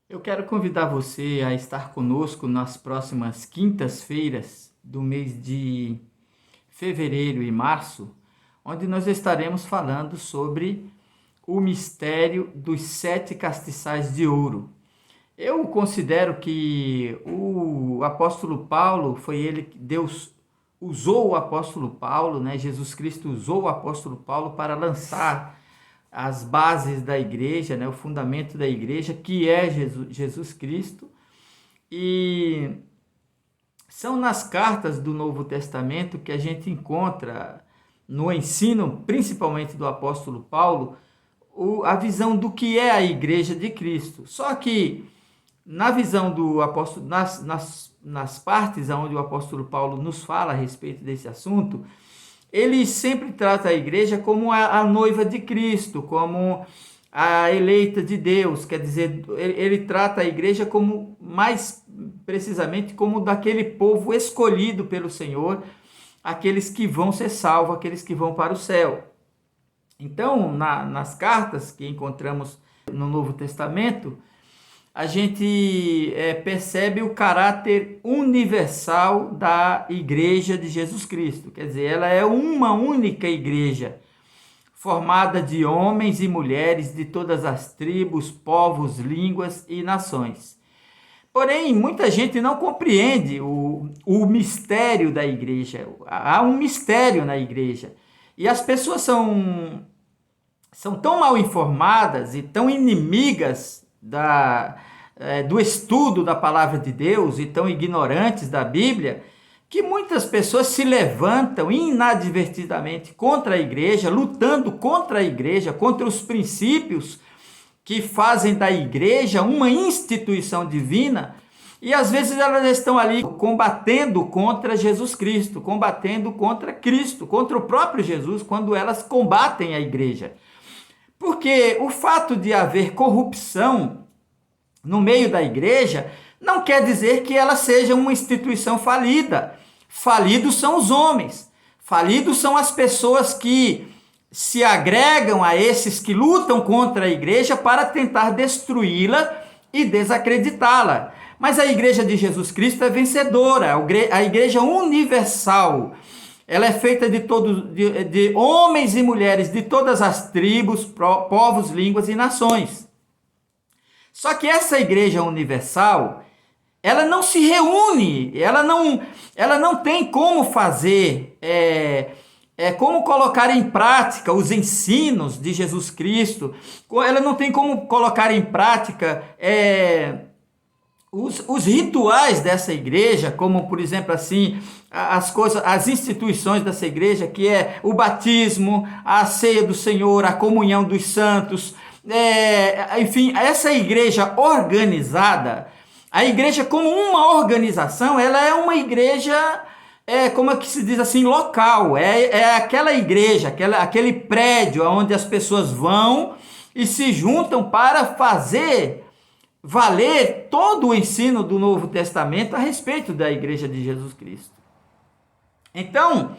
Eu quero convidar você a estar conosco nas próximas quintas-feiras do mês de fevereiro e março, onde nós estaremos falando sobre o mistério dos sete castiçais de ouro. Eu considero que o apóstolo Paulo foi ele que Deus usou o apóstolo Paulo, né? Jesus Cristo usou o apóstolo Paulo para lançar as bases da igreja, né? O fundamento da igreja, que é Jesus Cristo. E são nas cartas do Novo Testamento que a gente encontra, no ensino, principalmente do apóstolo Paulo, a visão do que é a igreja de Cristo. Só que na visão do apóstolo, nas partes onde o apóstolo Paulo nos fala a respeito desse assunto, ele sempre trata a igreja como a noiva de Cristo, como a eleita de Deus. Quer dizer, ele trata a igreja como, mais precisamente, como daquele povo escolhido pelo Senhor, aqueles que vão ser salvos, aqueles que vão para o céu. Então, nas cartas que encontramos no Novo Testamento, a gente percebe o caráter universal da igreja de Jesus Cristo. Quer dizer, ela é uma única igreja, formada de homens e mulheres de todas as tribos, povos, línguas e nações. Porém, muita gente não compreende o mistério da igreja. Há um mistério na igreja. E as pessoas são tão mal informadas e tão inimigas do estudo da palavra de Deus e tão ignorantes da Bíblia, que muitas pessoas se levantam inadvertidamente contra a igreja, lutando contra a igreja, contra os princípios que fazem da igreja uma instituição divina, e às vezes elas estão ali combatendo contra Jesus Cristo, combatendo contra Cristo, contra o próprio Jesus, quando elas combatem a igreja. Porque o fato de haver corrupção no meio da igreja não quer dizer que ela seja uma instituição falida. Falidos são os homens, falidos são as pessoas que se agregam a esses que lutam contra a igreja para tentar destruí-la e desacreditá-la. Mas a igreja de Jesus Cristo é vencedora, a igreja universal. Ela é feita de homens e mulheres de todas as tribos, povos, línguas e nações. Só que essa igreja universal, ela não se reúne, ela não tem como fazer, como colocar em prática os ensinos de Jesus Cristo, ela não tem como colocar em prática os rituais dessa igreja, como por exemplo assim, as instituições dessa igreja, que é o batismo, a ceia do Senhor, a comunhão dos santos, enfim, essa igreja organizada, a igreja como uma organização, ela é uma igreja, como é que se diz assim, local, aquela igreja, aquele prédio onde as pessoas vão e se juntam para fazer valer todo o ensino do Novo Testamento a respeito da igreja de Jesus Cristo. Então,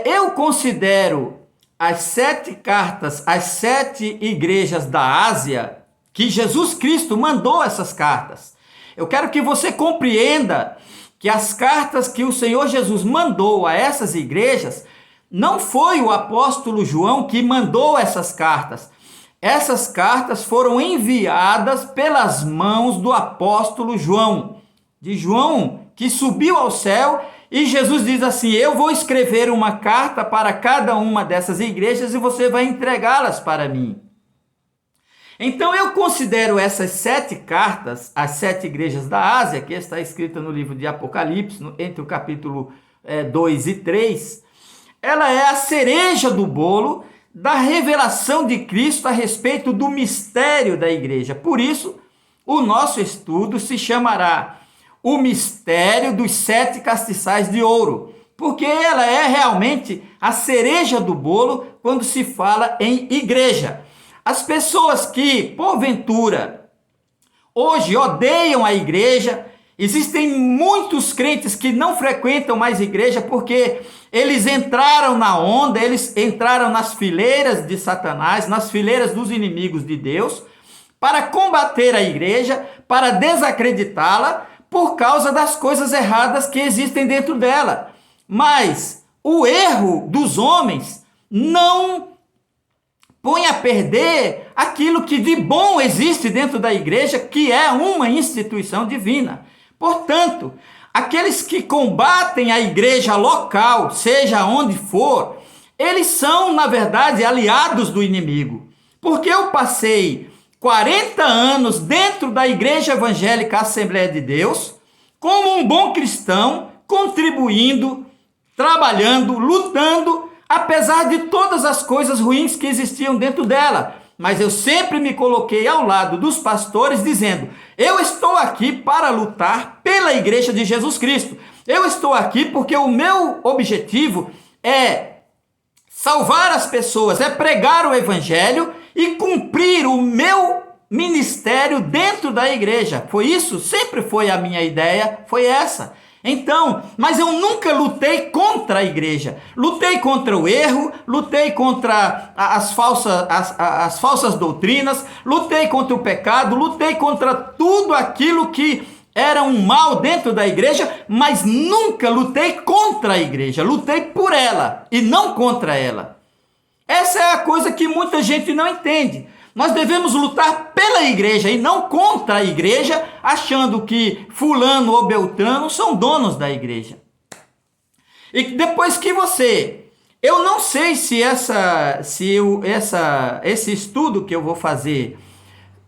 eu considero as 7 cartas, as 7 igrejas da Ásia, que Jesus Cristo mandou essas cartas. Eu quero que você compreenda que as cartas que o Senhor Jesus mandou a essas igrejas, não foi o apóstolo João que mandou essas cartas. Essas cartas foram enviadas pelas mãos do apóstolo João, de João, que subiu ao céu, e Jesus diz assim: eu vou escrever uma carta para cada uma dessas igrejas e você vai entregá-las para mim. Então eu considero essas 7 cartas, as 7 igrejas da Ásia, que está escrita no livro de Apocalipse, entre o capítulo 2 e 3, ela é a cereja do bolo da revelação de Cristo a respeito do mistério da igreja. Por isso, o nosso estudo se chamará O Mistério dos 7 Castiçais de Ouro, porque ela é realmente a cereja do bolo quando se fala em igreja. As pessoas que, porventura, hoje odeiam a igreja, existem muitos crentes que não frequentam mais igreja porque eles entraram na onda, eles entraram nas fileiras de Satanás, nas fileiras dos inimigos de Deus, para combater a igreja, para desacreditá-la por causa das coisas erradas que existem dentro dela. Mas o erro dos homens não põe a perder aquilo que de bom existe dentro da igreja, que é uma instituição divina. Portanto, aqueles que combatem a igreja local, seja onde for, eles são, na verdade, aliados do inimigo. Porque eu passei 40 anos dentro da Igreja Evangélica Assembleia de Deus, como um bom cristão, contribuindo, trabalhando, lutando, apesar de todas as coisas ruins que existiam dentro dela. Mas eu sempre me coloquei ao lado dos pastores dizendo: eu estou aqui para lutar pela Igreja de Jesus Cristo. Eu estou aqui porque o meu objetivo é salvar as pessoas, é pregar o Evangelho e cumprir o meu ministério dentro da igreja. Foi isso? Sempre foi a minha ideia, foi essa. Então, mas eu nunca lutei contra a igreja. Lutei contra o erro, lutei contra as falsas doutrinas, lutei contra o pecado, lutei contra tudo aquilo que era um mal dentro da igreja, mas nunca lutei contra a igreja. Lutei por ela e não contra ela. Essa é a coisa que muita gente não entende. Nós devemos lutar pela igreja e não contra a igreja, achando que fulano ou beltrano são donos da igreja. E depois que eu não sei se esse estudo que eu vou fazer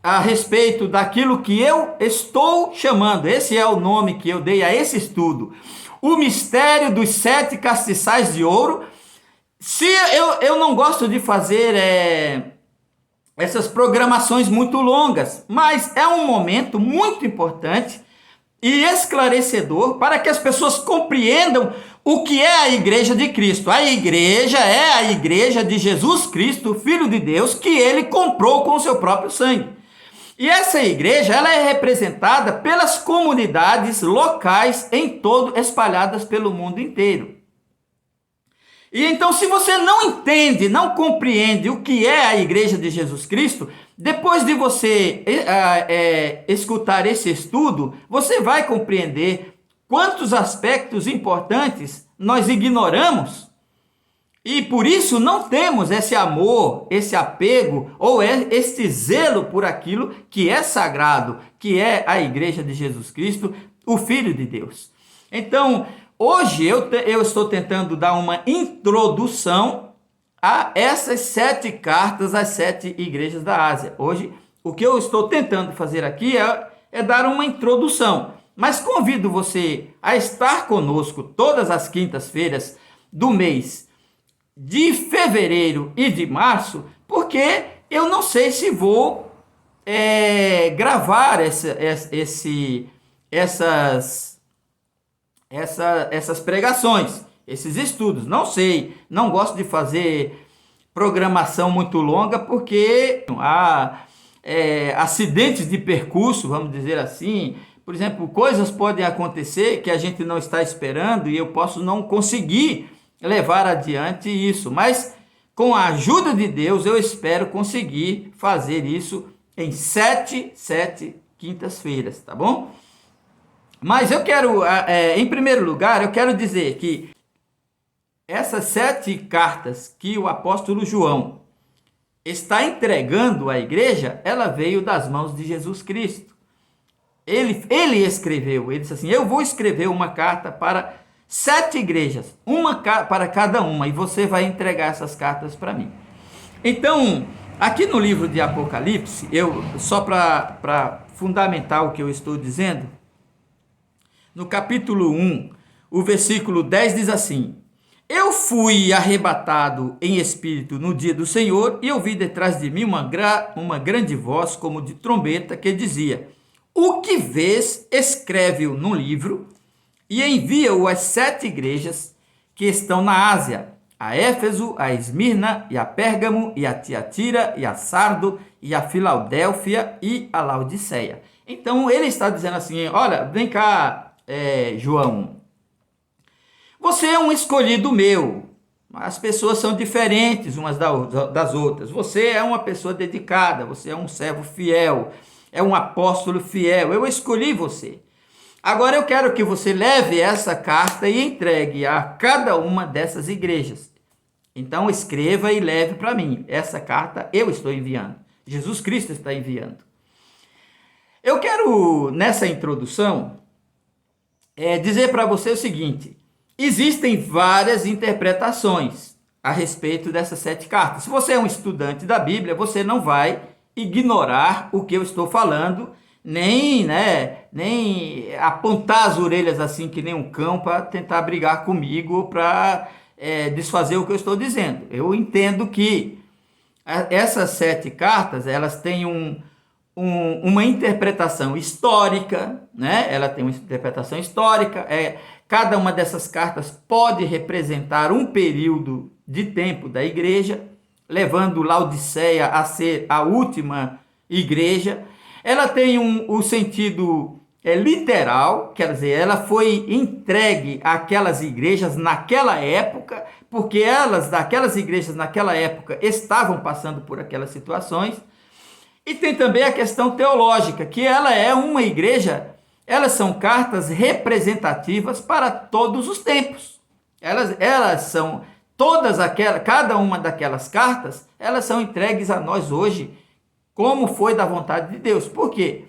a respeito daquilo que eu estou chamando, esse é o nome que eu dei a esse estudo, o mistério dos 7 castiçais de ouro. Se eu não gosto de fazer essas programações muito longas, mas é um momento muito importante e esclarecedor para que as pessoas compreendam o que é a Igreja de Cristo. A igreja é a Igreja de Jesus Cristo, Filho de Deus, que ele comprou com o seu próprio sangue. E essa igreja, ela é representada pelas comunidades locais espalhadas pelo mundo inteiro. E então, se você não entende, não compreende o que é a Igreja de Jesus Cristo, depois de você escutar esse estudo, você vai compreender quantos aspectos importantes nós ignoramos e por isso não temos esse amor, esse apego ou este zelo por aquilo que é sagrado, que é a Igreja de Jesus Cristo, o Filho de Deus. Então, hoje eu estou tentando dar uma introdução a essas 7 cartas às 7 igrejas da Ásia. Hoje, o que eu estou tentando fazer aqui é dar uma introdução. Mas convido você a estar conosco todas as quintas-feiras do mês de fevereiro e de março, porque eu não sei se vou gravar essas pregações, esses estudos. Não sei, não gosto de fazer programação muito longa, porque há acidentes de percurso, vamos dizer assim. Por exemplo, coisas podem acontecer que a gente não está esperando e eu posso não conseguir levar adiante isso. Mas com a ajuda de Deus, eu espero conseguir fazer isso em 7 quintas-feiras, tá bom? Mas eu quero, em primeiro lugar, eu quero dizer que essas 7 cartas que o apóstolo João está entregando à igreja, ela veio das mãos de Jesus Cristo. Ele escreveu, ele disse assim: eu vou escrever uma carta para 7 igrejas, uma para cada uma, e você vai entregar essas cartas para mim. Então, aqui no livro de Apocalipse, só para fundamentar o que eu estou dizendo, no capítulo 1, o versículo 10 diz assim: eu fui arrebatado em espírito no dia do Senhor, e ouvi detrás de mim uma grande voz como de trombeta que dizia: o que vês, escreve-o num livro e envia-o às 7 igrejas que estão na Ásia, a Éfeso, a Esmirna, e a Pérgamo, e a Tiatira, e a Sardo, e a Filadélfia, e a Laodiceia. Então ele está dizendo assim: olha, vem cá, João, você é um escolhido meu, As pessoas são diferentes umas das outras. Você é uma pessoa dedicada, você é um servo fiel, é um apóstolo fiel. Eu escolhi você. Agora eu quero que você leve essa carta e entregue a cada uma dessas igrejas. Então escreva e leve para mim. Essa carta eu estou enviando. Jesus Cristo está enviando. Eu quero, nessa introdução, dizer para você o seguinte: existem várias interpretações a respeito dessas 7 cartas. Se você é um estudante da Bíblia, você não vai ignorar o que eu estou falando, nem apontar as orelhas assim que nem um cão para tentar brigar comigo, para desfazer o que eu estou dizendo. Eu entendo que essas 7 cartas, elas têm uma interpretação histórica, né? Ela tem uma interpretação histórica. Cada uma dessas cartas pode representar um período de tempo da igreja, levando Laodiceia a ser a última igreja. Ela tem o sentido literal, quer dizer, ela foi entregue àquelas igrejas naquela época, porque daquelas igrejas naquela época estavam passando por aquelas situações. E tem também a questão teológica, que ela é uma igreja, elas são cartas representativas para todos os tempos. Elas são cada uma daquelas cartas, elas são entregues a nós hoje, como foi da vontade de Deus. Por quê?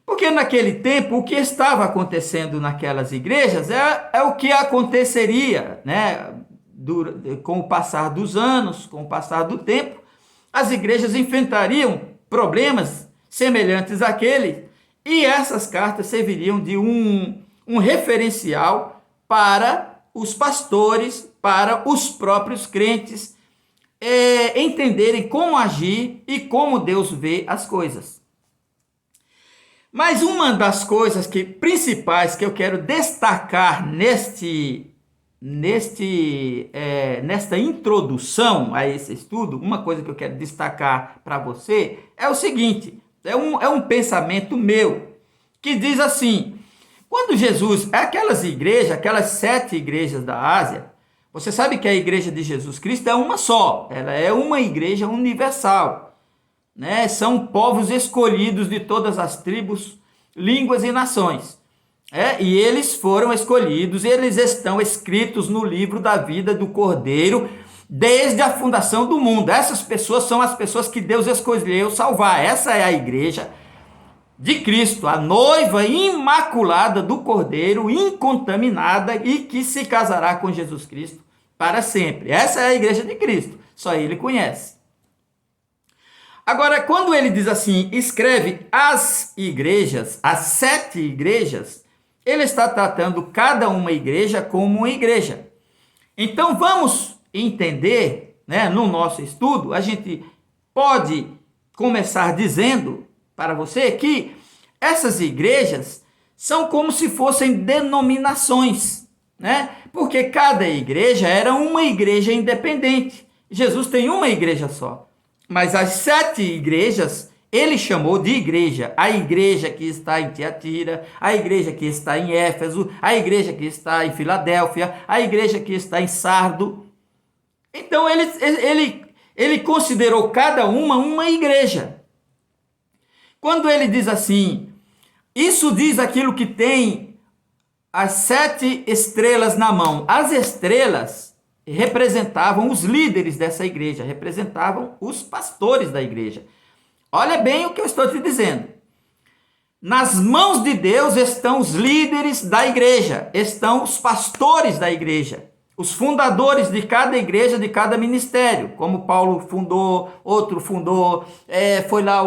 Porque naquele tempo, o que estava acontecendo naquelas igrejas é o que aconteceria, né? Com o passar dos anos, com o passar do tempo, as igrejas enfrentariam problemas semelhantes àquele, e essas cartas serviriam de um referencial para os pastores, para os próprios crentes entenderem como agir e como Deus vê as coisas. Mas uma das coisas principais que eu quero destacar nesta introdução a esse estudo, uma coisa que eu quero destacar para você é o seguinte: é um pensamento meu, que diz assim: quando Jesus, aquelas 7 igrejas da Ásia, você sabe que a igreja de Jesus Cristo é uma só, ela é uma igreja universal, né? São povos escolhidos de todas as tribos, línguas e nações. E eles foram escolhidos, eles estão escritos no livro da vida do Cordeiro desde a fundação do mundo. Essas pessoas são as pessoas que Deus escolheu salvar. Essa é a igreja de Cristo, a noiva imaculada do Cordeiro, incontaminada, e que se casará com Jesus Cristo para sempre. Essa é a igreja de Cristo, só ele conhece. Agora, quando ele diz assim, escreve as igrejas, as 7 igrejas, ele está tratando cada uma igreja como uma igreja. Então vamos entender, né, no nosso estudo, a gente pode começar dizendo para você que essas igrejas são como se fossem denominações, né? Porque cada igreja era uma igreja independente. Jesus tem uma igreja só, mas as 7 igrejas ele chamou de igreja: a igreja que está em Tiatira, a igreja que está em Éfeso, a igreja que está em Filadélfia, a igreja que está em Sardo. Então ele considerou cada uma igreja. Quando ele diz assim, isso diz aquilo que tem as 7 estrelas na mão. As estrelas representavam os líderes dessa igreja, representavam os pastores da igreja. Olha bem o que eu estou te dizendo. Nas mãos de Deus estão os líderes da igreja, estão os pastores da igreja, os fundadores de cada igreja, de cada ministério, como Paulo fundou, outro fundou, foi lá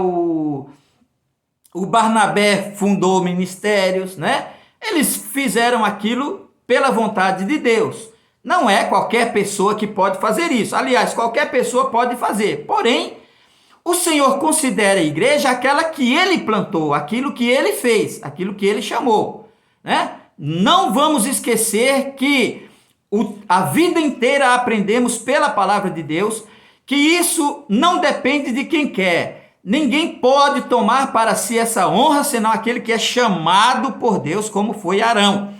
o Barnabé fundou ministérios, né? Eles fizeram aquilo pela vontade de Deus. Não é qualquer pessoa que pode fazer isso. Aliás, qualquer pessoa pode fazer. Porém, o Senhor considera a igreja aquela que ele plantou, aquilo que ele fez, aquilo que ele chamou, né? Não vamos esquecer que a vida inteira aprendemos pela palavra de Deus que isso não depende de quem quer. Ninguém pode tomar para si essa honra senão aquele que é chamado por Deus, como foi Arão.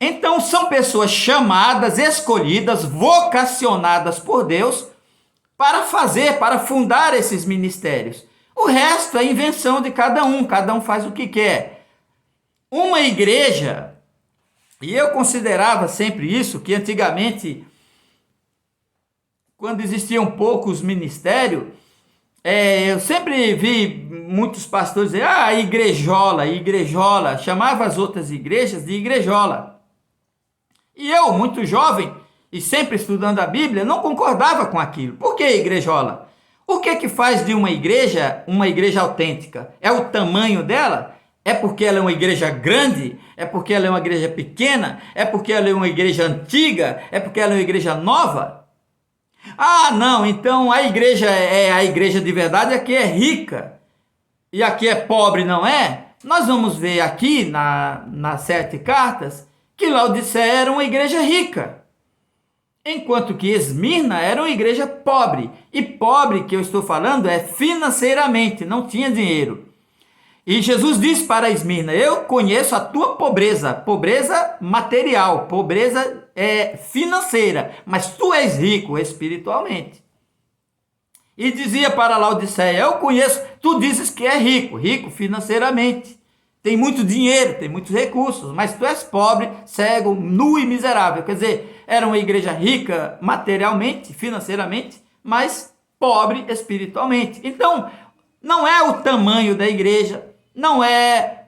Então são pessoas chamadas, escolhidas, vocacionadas por Deus para fundar esses ministérios. O resto é invenção de cada um faz o que quer. Uma igreja, e eu considerava sempre isso, que antigamente, quando existiam poucos ministérios, eu sempre vi muitos pastores dizer, igrejola, chamava as outras igrejas de igrejola. E eu, muito jovem, e sempre estudando a Bíblia, não concordava com aquilo. Por que igrejola? O que faz de uma igreja autêntica? É o tamanho dela? É porque ela é uma igreja grande? É porque ela é uma igreja pequena? É porque ela é uma igreja antiga? É porque ela é uma igreja nova? Ah, não, então a igreja de verdade, aqui é rica e aqui é pobre, não é? Nós vamos ver aqui nas 7 cartas que Laodiceia era uma igreja rica, enquanto que Esmirna era uma igreja pobre. E pobre que eu estou falando é financeiramente, não tinha dinheiro. E Jesus disse para Esmirna, eu conheço a tua pobreza material, pobreza financeira, mas tu és rico espiritualmente. E dizia para Laodiceia, eu conheço, tu dizes que é rico financeiramente, tem muito dinheiro, tem muitos recursos, mas tu és pobre, cego, nu e miserável. Quer dizer, era uma igreja rica materialmente, financeiramente, mas pobre espiritualmente. Então, não é o tamanho da igreja, não é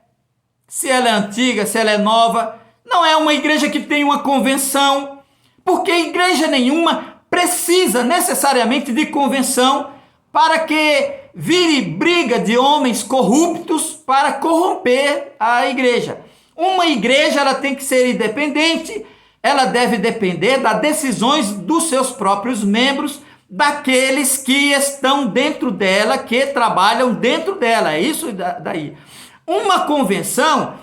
se ela é antiga, se ela é nova, não é uma igreja que tem uma convenção, porque igreja nenhuma precisa necessariamente de convenção para que vire briga de homens corruptos para corromper a igreja. Uma igreja ela tem que ser independente, ela deve depender das decisões dos seus próprios membros, daqueles que estão dentro dela, que trabalham dentro dela. É isso daí. Uma convenção,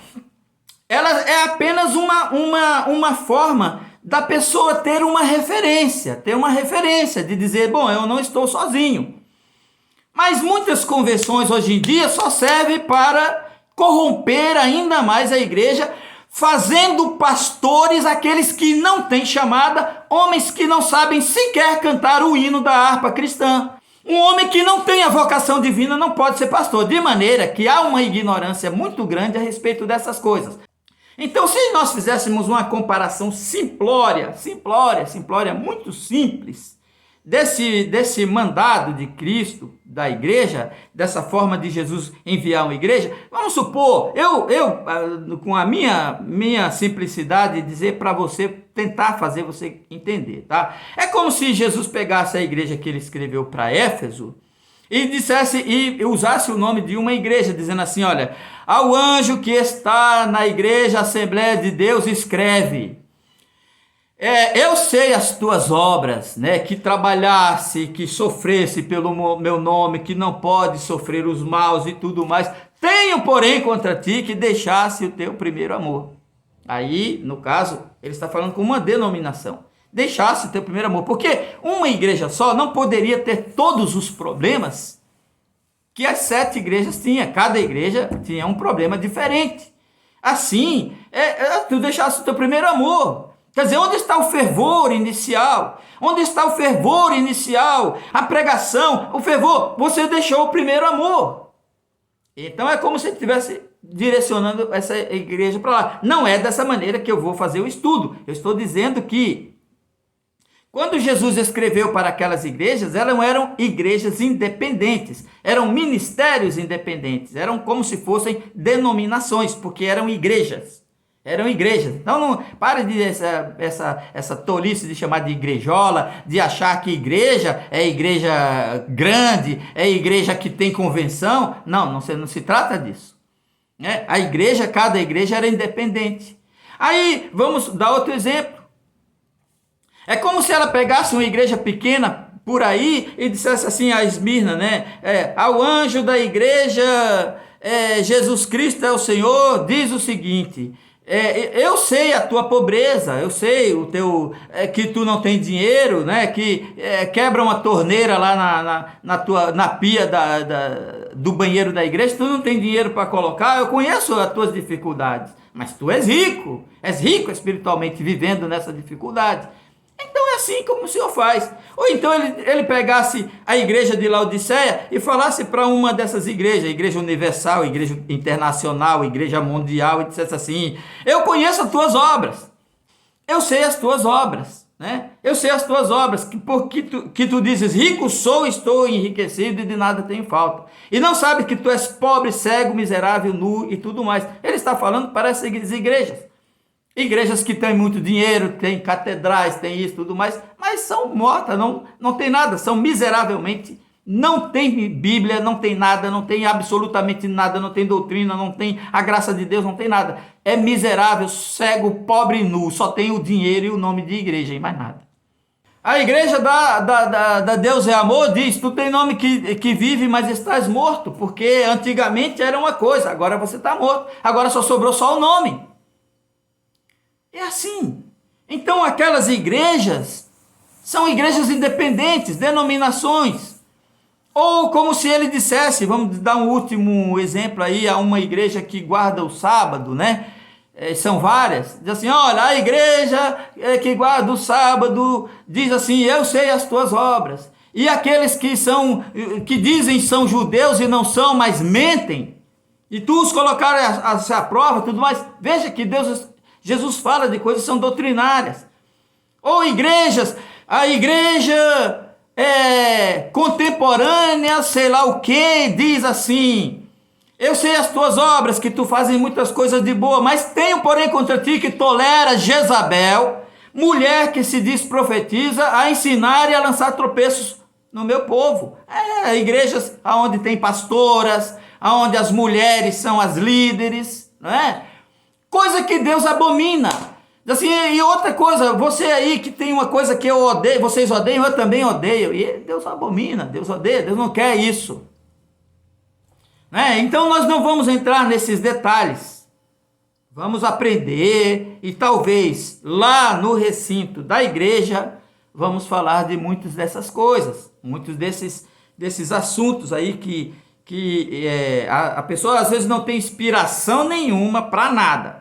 ela é apenas uma forma da pessoa ter uma referência de dizer, bom, eu não estou sozinho. Mas muitas convenções hoje em dia só servem para corromper ainda mais a igreja, fazendo pastores aqueles que não têm chamada, homens que não sabem sequer cantar o hino da harpa cristã. Um homem que não tem a vocação divina não pode ser pastor, de maneira que há uma ignorância muito grande a respeito dessas coisas. Então, se nós fizéssemos uma comparação simplória, muito simples, desse mandado de Cristo, da igreja, dessa forma de Jesus enviar uma igreja, vamos supor, eu com a minha simplicidade, dizer para você, tentar fazer você entender, tá? É como se Jesus pegasse a igreja que ele escreveu para Éfeso e usasse o nome de uma igreja, dizendo assim, olha, ao anjo que está na igreja Assembleia de Deus, escreve, eu sei as tuas obras, né? Que trabalhasse, que sofresse pelo meu nome, que não pode sofrer os maus e tudo mais. Tenho, porém, contra ti que deixasse o teu primeiro amor. Aí, no caso, ele está falando com uma denominação. Deixasse o teu primeiro amor. Porque uma igreja só não poderia ter todos os problemas que as 7 igrejas tinham. Cada igreja tinha um problema diferente. Assim, tu deixasse o teu primeiro amor. Quer dizer, onde está o fervor inicial? Onde está o fervor inicial? A pregação, o fervor, você deixou o primeiro amor. Então é como se ele estivesse direcionando essa igreja para lá. Não é dessa maneira que eu vou fazer o estudo. Eu estou dizendo que quando Jesus escreveu para aquelas igrejas, elas eram igrejas independentes, eram ministérios independentes, eram como se fossem denominações, porque eram igrejas. Então não pare de essa tolice de chamar de igrejola, de achar que igreja é igreja grande, é igreja que tem convenção. Não se trata disso. Cada igreja era independente. Aí vamos dar outro exemplo. É como se ela pegasse uma igreja pequena por aí e dissesse assim a Esmirna, ao anjo da igreja, Jesus Cristo é o Senhor, diz o seguinte... eu sei a tua pobreza, eu sei que tu não tem dinheiro, que quebra uma torneira lá na pia do banheiro da igreja, tu não tem dinheiro para colocar, eu conheço as tuas dificuldades, mas tu és rico espiritualmente, vivendo nessa dificuldade. Então é assim como o Senhor faz. Ou então ele pegasse a igreja de Laodiceia e falasse para uma dessas igrejas, Igreja Universal, Igreja Internacional, Igreja Mundial, e dissesse assim: eu conheço as tuas obras, eu sei as tuas obras, né? Eu sei as tuas obras, que tu dizes, rico sou, estou enriquecido e de nada tenho falta. E não sabes que tu és pobre, cego, miserável, nu e tudo mais. Ele está falando para essas igrejas. Igrejas que têm muito dinheiro, têm catedrais, têm isso, tudo mais, mas são mortas, não tem nada, são miseravelmente, não tem Bíblia, não tem nada, não tem absolutamente nada, não tem doutrina, não tem a graça de Deus, não tem nada. É miserável, cego, pobre e nu, só tem o dinheiro e o nome de igreja e mais nada. A igreja da Deus é Amor diz: tu tem nome que vive, mas estás morto, porque antigamente era uma coisa, agora você está morto, agora só sobrou só o nome. É assim. Então aquelas igrejas são igrejas independentes, denominações. Ou como se ele dissesse, vamos dar um último exemplo aí, a uma igreja que guarda o sábado, né? São várias. Diz assim: olha, a igreja que guarda o sábado diz assim: eu sei as tuas obras. E aqueles que dizem são judeus e não são, mas mentem, e tu os colocaram à prova, tudo mais. Veja que Jesus fala de coisas que são doutrinárias. Ou igrejas, a igreja contemporânea, sei lá o que, diz assim: eu sei as tuas obras, que tu fazes muitas coisas de boa, mas tenho porém contra ti que tolera Jezabel, mulher que se diz profetiza, a ensinar e a lançar tropeços no meu povo. Igrejas onde tem pastoras, onde as mulheres são as líderes, não é? Coisa que Deus abomina. Assim, e outra coisa, você aí que tem uma coisa que eu odeio, vocês odeiam, eu também odeio. E Deus abomina, Deus odeia, Deus não quer isso. Né? Então nós não vamos entrar nesses detalhes. Vamos aprender e talvez lá no recinto da igreja vamos falar de muitas dessas coisas, muitos desses assuntos aí que a pessoa às vezes não tem inspiração nenhuma para nada,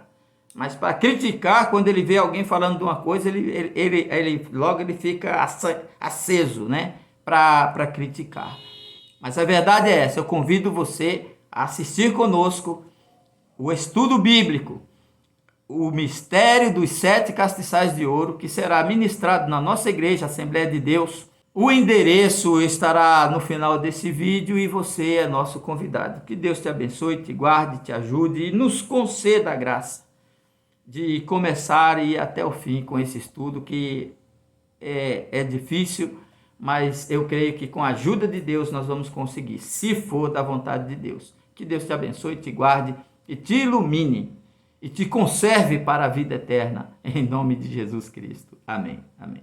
mas para criticar, quando ele vê alguém falando de uma coisa, ele logo fica aceso, né, para criticar. Mas a verdade é essa: eu convido você a assistir conosco o estudo bíblico, o mistério dos 7 castiçais de ouro, que será ministrado na nossa igreja, Assembleia de Deus. O endereço estará no final desse vídeo e você é nosso convidado. Que Deus te abençoe, te guarde, te ajude e nos conceda a graça de começar e ir até o fim com esse estudo, que é difícil, mas eu creio que com a ajuda de Deus nós vamos conseguir, se for da vontade de Deus. Que Deus te abençoe, te guarde e te ilumine e te conserve para a vida eterna, em nome de Jesus Cristo. Amém. Amém.